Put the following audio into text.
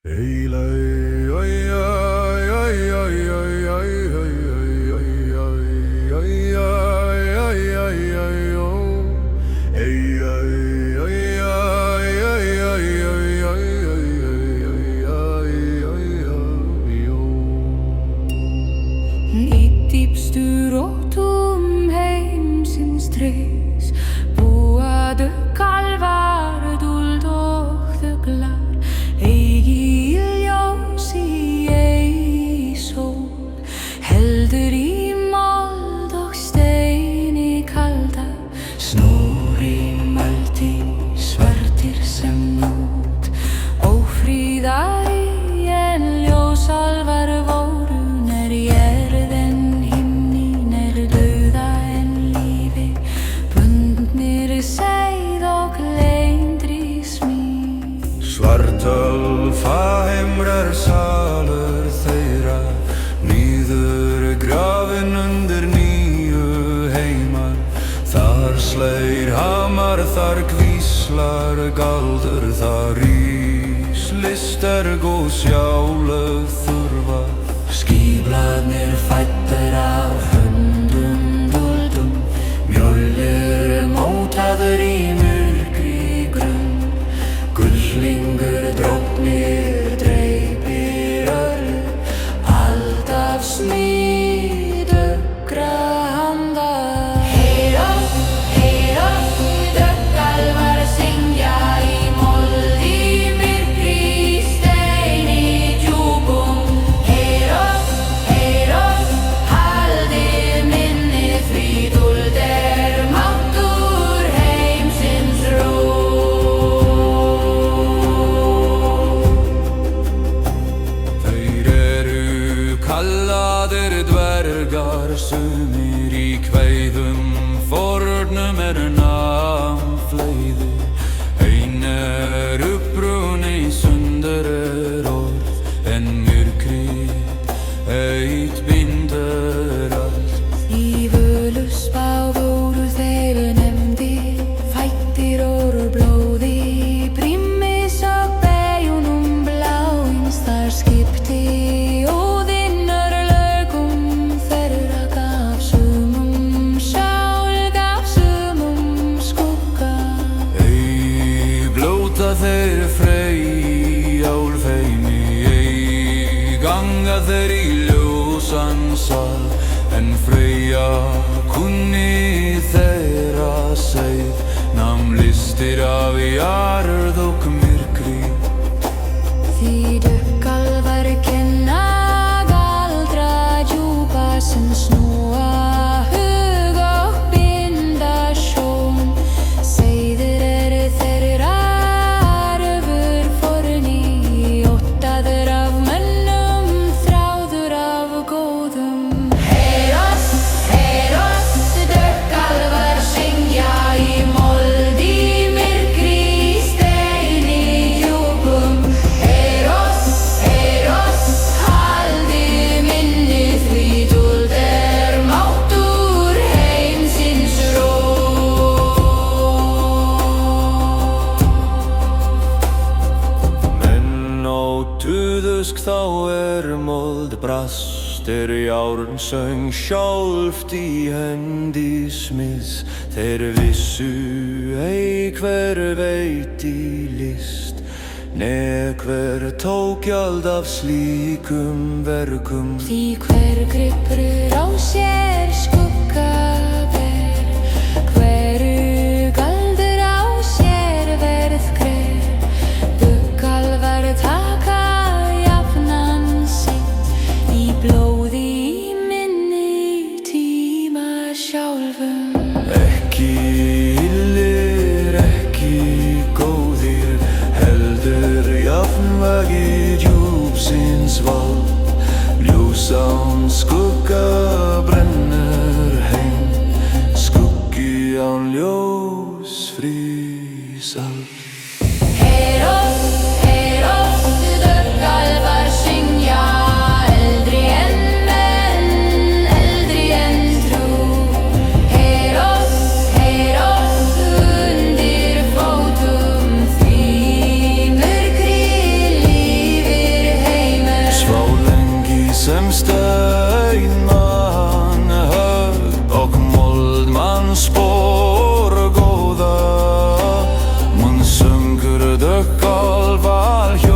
Í dýpstu rótum heimsins trés búa kálfar, duld og þöglar, eigi ljós í eigi sól, heldur í mold og steini kalda, snúr í möldi svartir sem nút, ófríðari en ljósálfar voru. Svartölfa heimrar salur þeirra, niður grafin undir nýju heimar. Þar sleir hamar, þar hvíslar galdur, þar rís listerg og sjálög þurfa. Skýblarnir fæddir af höndum duldum, mjölnir mótaður í myrkri grunn. Gulllingur dróknir dreipir öllu, alltaf smíðugra handa. Heyr oss, döggalvar syngja í mold, í myrkri, steini djúpum. Heyr oss, haldið minnið, því duld máttur heimsins ró. Kallaðir dvergar, sumir í kveðum, fornum namfleiði. Ein upprunni, sundur orð, en myrkrið eitt bindur allt. Í völusspá voru þeir nefndir, fæddir úr blóði, prímis og beyjunum bláins, þar skipti þeir frey álfheimi, ei ganga þeir í ljósan sal, en Freyja kunni þeirra seið, nam listir af jarð og myrkri. Því döggalvar kenna galdra djúpa sem snúa hug og binda sjón. Seiðir þeirra þá mold brast, járn söng sjálft í hendi smiðs. Þeir vissu ei hver veit í list, ne hver tók gjald af slíkum verkum. Því hver gripur á sér skugga ber, hveru galdur á sér verð grer. Döggalvar taka blóði í minni tíma sjálfum. Ekki illir, ekki góðir, heldur jafnvægi djúpsins vald. Ljós án skugga brennur heim, skuggi án ljós frýs allt. Heyr oss, döggalvar syngja, undir fótum, því myrkri lífið álval